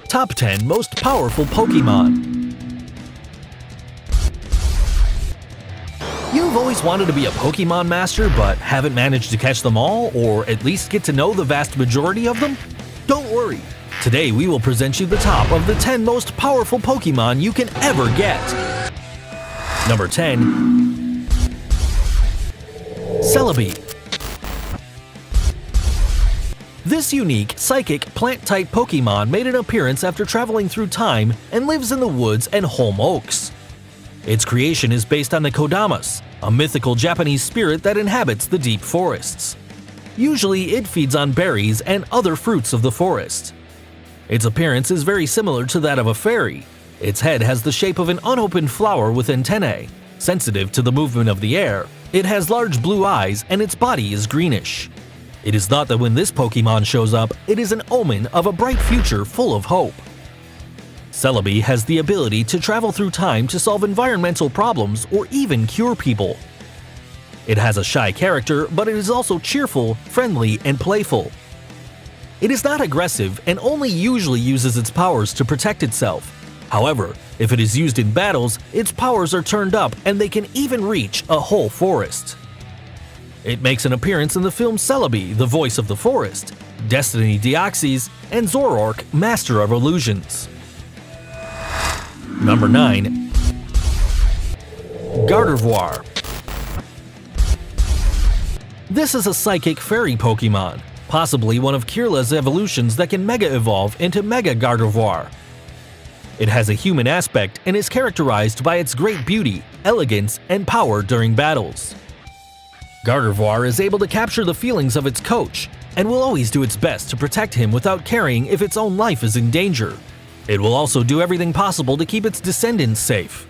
Top 10 Most Powerful Pokémon. You've always wanted to be a Pokémon master but haven't managed to catch them all, or at least get to know the vast majority of them? Don't worry. Today we will present you the top of the 10 most powerful Pokémon you can ever get. Number 10. Celebi. This unique, psychic, plant-type Pokémon made an appearance after traveling through time and lives in the woods and holm oaks. Its creation is based on the Kodamas, a mythical Japanese spirit that inhabits the deep forests. Usually it feeds on berries and other fruits of the forest. Its appearance is very similar to that of a fairy. Its head has the shape of an unopened flower with antennae, sensitive to the movement of the air. It has large blue eyes and its body is greenish. It is thought that when this Pokémon shows up, it is an omen of a bright future full of hope. Celebi has the ability to travel through time to solve environmental problems or even cure people. It has a shy character, but it is also cheerful, friendly, and playful. It is not aggressive and only usually uses its powers to protect itself. However, if it is used in battles, its powers are turned up and they can even reach a whole forest. It makes an appearance in the film Celebi, the Voice of the Forest, Destiny Deoxys, and Zoroark, Master of Illusions. Number 9. Gardevoir. This is a psychic fairy Pokémon, possibly one of Kirlia's evolutions that can Mega-Evolve into Mega-Gardevoir. It has a human aspect and is characterized by its great beauty, elegance, and power during battles. Gardevoir is able to capture the feelings of its coach, and will always do its best to protect him without caring if its own life is in danger. It will also do everything possible to keep its descendants safe.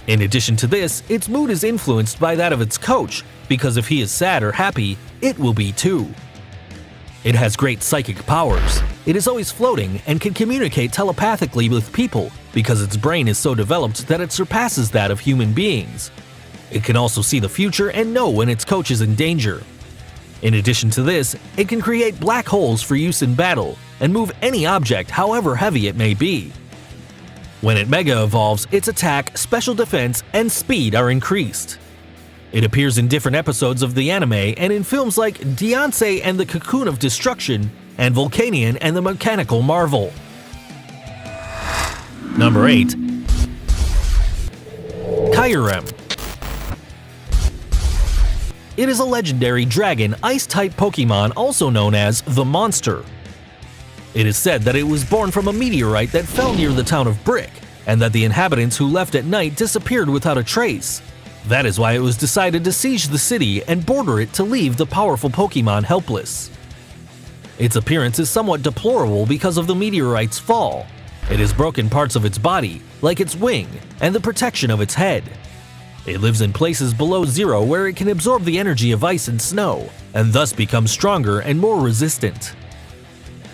In addition to this, its mood is influenced by that of its coach, because if he is sad or happy, it will be too. It has great psychic powers. It is always floating and can communicate telepathically with people because its brain is so developed that it surpasses that of human beings. It can also see the future and know when its coach is in danger. In addition to this, it can create black holes for use in battle and move any object however heavy it may be. When it Mega Evolves, its attack, special defense, and speed are increased. It appears in different episodes of the anime and in films like Dianse and the Cocoon of Destruction and Volcanion and the Mechanical Marvel. Number 8. Kyurem. It is a legendary dragon ice-type Pokémon also known as the Monster. It is said that it was born from a meteorite that fell near the town of Brick, and that the inhabitants who left at night disappeared without a trace. That is why it was decided to siege the city and border it to leave the powerful Pokémon helpless. Its appearance is somewhat deplorable because of the meteorite's fall. It has broken parts of its body, like its wing, and the protection of its head. It lives in places below zero where it can absorb the energy of ice and snow, and thus become stronger and more resistant.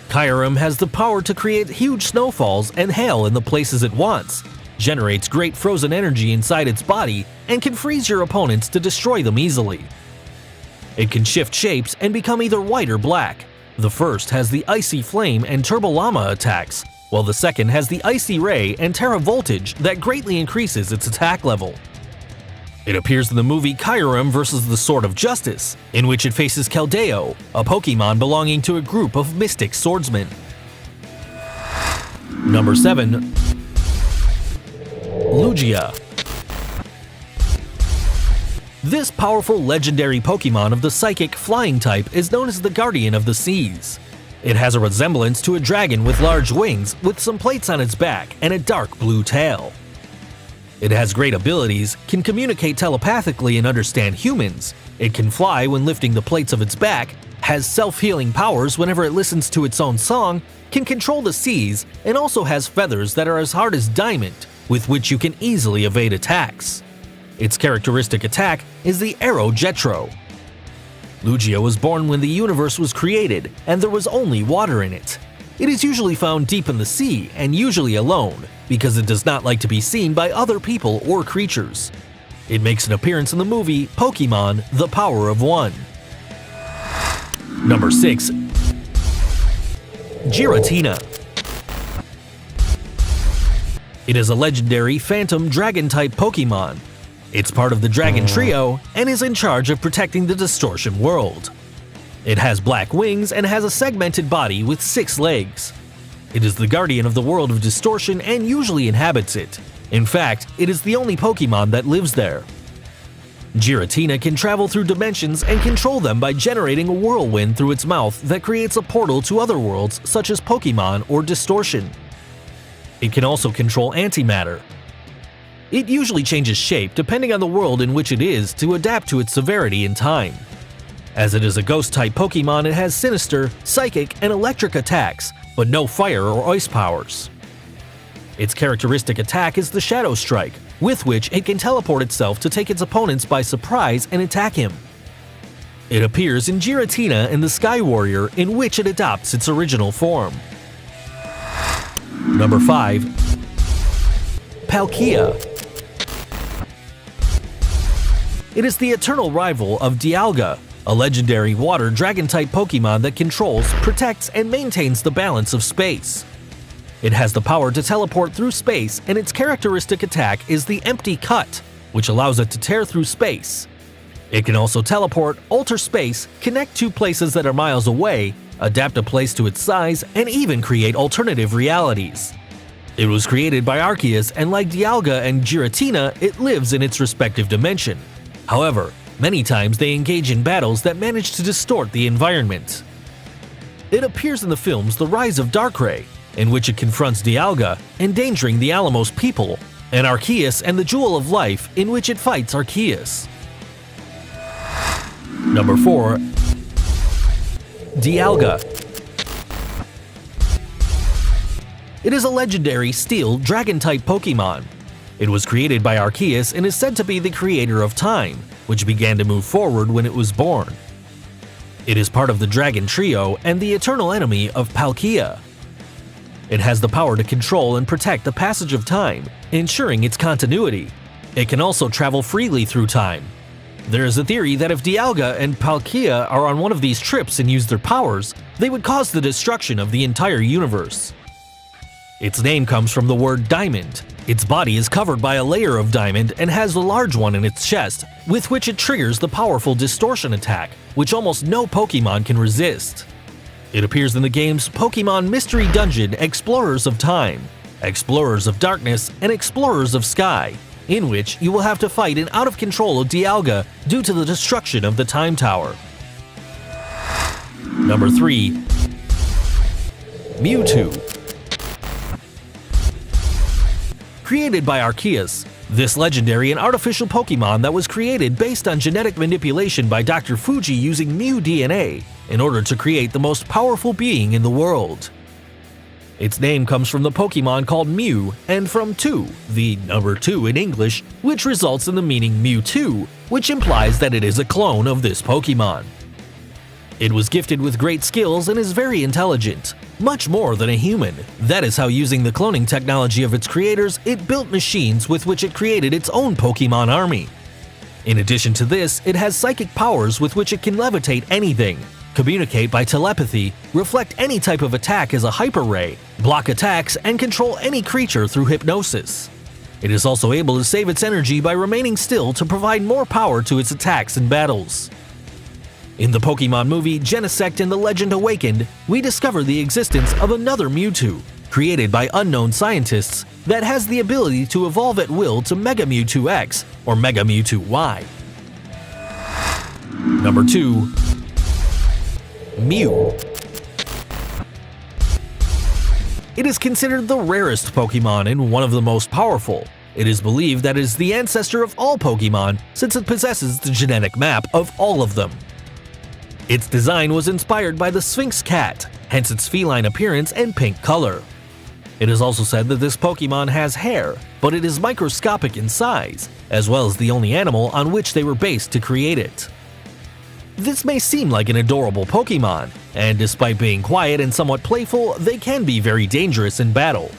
Kyurem has the power to create huge snowfalls and hail in the places it wants, generates great frozen energy inside its body, and can freeze your opponents to destroy them easily. It can shift shapes and become either white or black. The first has the Icy Flame and Turbo Llama attacks, while the second has the Icy Ray and Terra Voltage that greatly increases its attack level. It appears in the movie Kyurem vs. the Sword of Justice, in which it faces Keldeo, a Pokémon belonging to a group of mystic swordsmen. Number 7. Lugia. This powerful legendary Pokémon of the psychic flying type is known as the Guardian of the Seas. It has a resemblance to a dragon with large wings, with some plates on its back and a dark blue tail. It has great abilities, can communicate telepathically and understand humans. It can fly when lifting the plates of its back, has self-healing powers whenever it listens to its own song, can control the seas, and also has feathers that are as hard as diamond, with which you can easily evade attacks. Its characteristic attack is the Arrow Jetro. Lugia was born when the universe was created, and there was only water in it. It is usually found deep in the sea and usually alone, because it does not like to be seen by other people or creatures. It makes an appearance in the movie Pokémon: The Power of One. Number 6. Giratina. It is a legendary Phantom Dragon-type Pokémon. It's part of the Dragon Trio and is in charge of protecting the Distortion World. It has black wings and has a segmented body with 6 legs. It is the guardian of the world of distortion and usually inhabits it. In fact, it is the only Pokémon that lives there. Giratina can travel through dimensions and control them by generating a whirlwind through its mouth that creates a portal to other worlds such as Pokémon or Distortion. It can also control antimatter. It usually changes shape depending on the world in which it is to adapt to its severity and time. As it is a ghost-type Pokémon, it has sinister, psychic, and electric attacks, but no fire or ice powers. Its characteristic attack is the Shadow Strike, with which it can teleport itself to take its opponents by surprise and attack him. It appears in Giratina and the Sky Warrior, in which it adopts its original form. Number 5. Palkia. It is the eternal rival of Dialga, a legendary water dragon-type Pokémon that controls, protects, and maintains the balance of space. It has the power to teleport through space, and its characteristic attack is the Empty Cut, which allows it to tear through space. It can also teleport, alter space, connect 2 places that are miles away, adapt a place to its size, and even create alternative realities. It was created by Arceus, and like Dialga and Giratina, it lives in its respective dimension. However, many times they engage in battles that manage to distort the environment. It appears in the films The Rise of Darkrai, in which it confronts Dialga, endangering the Alamos people, and Arceus and the Jewel of Life, in which it fights Arceus. Number 4. Dialga. It is a legendary Steel Dragon-type Pokémon. It was created by Arceus and is said to be the creator of time, which began to move forward when it was born. It is part of the Dragon Trio and the eternal enemy of Palkia. It has the power to control and protect the passage of time, ensuring its continuity. It can also travel freely through time. There is a theory that if Dialga and Palkia are on one of these trips and use their powers, they would cause the destruction of the entire universe. Its name comes from the word diamond. Its body is covered by a layer of diamond and has a large one in its chest, with which it triggers the powerful distortion attack, which almost no Pokémon can resist. It appears in the games Pokémon Mystery Dungeon Explorers of Time, Explorers of Darkness, and Explorers of Sky, in which you will have to fight an out-of-control of Dialga due to the destruction of the Time Tower. Number 3. Mewtwo. Created by Arceus, this legendary and artificial Pokémon that was created based on genetic manipulation by Dr. Fuji using Mew DNA in order to create the most powerful being in the world. Its name comes from the Pokémon called Mew and from 2, the number 2 in English, which results in the meaning Mewtwo, which implies that it is a clone of this Pokémon. It was gifted with great skills and is very intelligent, much more than a human. That is how, using the cloning technology of its creators, it built machines with which it created its own Pokémon army. In addition to this, it has psychic powers with which it can levitate anything, communicate by telepathy, reflect any type of attack as a hyper ray, block attacks, and control any creature through hypnosis. It is also able to save its energy by remaining still to provide more power to its attacks and battles. In the Pokémon movie Genesect and the Legend Awakened, we discover the existence of another Mewtwo, created by unknown scientists, that has the ability to evolve at will to Mega Mewtwo X or Mega Mewtwo Y. Number 2. Mew. It is considered the rarest Pokémon and one of the most powerful. It is believed that it is the ancestor of all Pokémon since it possesses the genetic map of all of them. Its design was inspired by the Sphinx cat, hence its feline appearance and pink color. It is also said that this Pokémon has hair, but it is microscopic in size, as well as the only animal on which they were based to create it. This may seem like an adorable Pokémon, and despite being quiet and somewhat playful, they can be very dangerous in battle.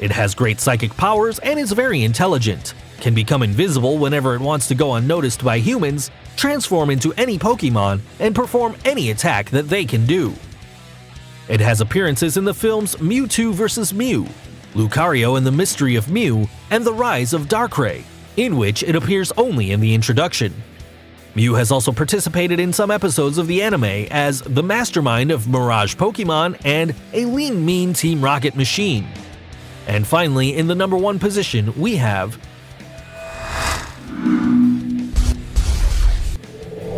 It has great psychic powers and is very intelligent, can become invisible whenever it wants to go unnoticed by humans, transform into any Pokémon, and perform any attack that they can do. It has appearances in the films Mewtwo vs. Mew, Lucario and the Mystery of Mew, and The Rise of Darkrai, in which it appears only in the introduction. Mew has also participated in some episodes of the anime as the mastermind of Mirage Pokémon and a lean mean Team Rocket machine. And finally, in the number 1 position, we have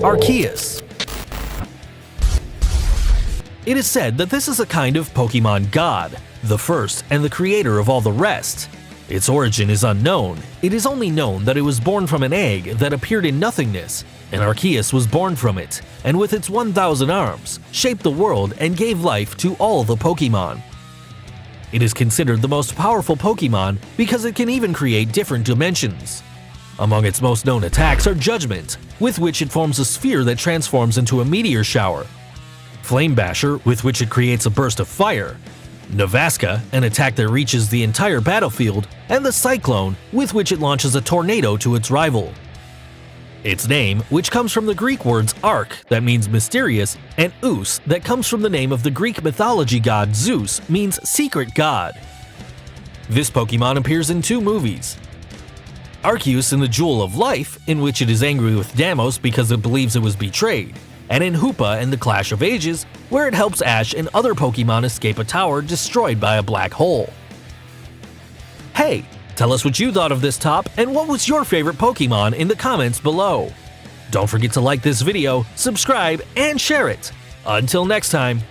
Arceus. It is said that this is a kind of Pokémon god, the first and the creator of all the rest. Its origin is unknown. It is only known that it was born from an egg that appeared in nothingness, and Arceus was born from it, and with its 1,000 arms, shaped the world and gave life to all the Pokémon. It is considered the most powerful Pokémon because it can even create different dimensions. Among its most known attacks are Judgment, with which it forms a sphere that transforms into a meteor shower, Flame Basher, with which it creates a burst of fire, Nevasca, an attack that reaches the entire battlefield, and the Cyclone, with which it launches a tornado to its rival. Its name, which comes from the Greek words ark, that means mysterious, and Us, that comes from the name of the Greek mythology god Zeus, means secret god. This Pokémon appears in 2 movies. Arceus in the Jewel of Life, in which it is angry with Deimos because it believes it was betrayed, and in Hoopa and the Clash of Ages, where it helps Ash and other Pokémon escape a tower destroyed by a black hole. Hey, tell us what you thought of this top and what was your favorite Pokémon in the comments below. Don't forget to like this video, subscribe, and share it. Until next time.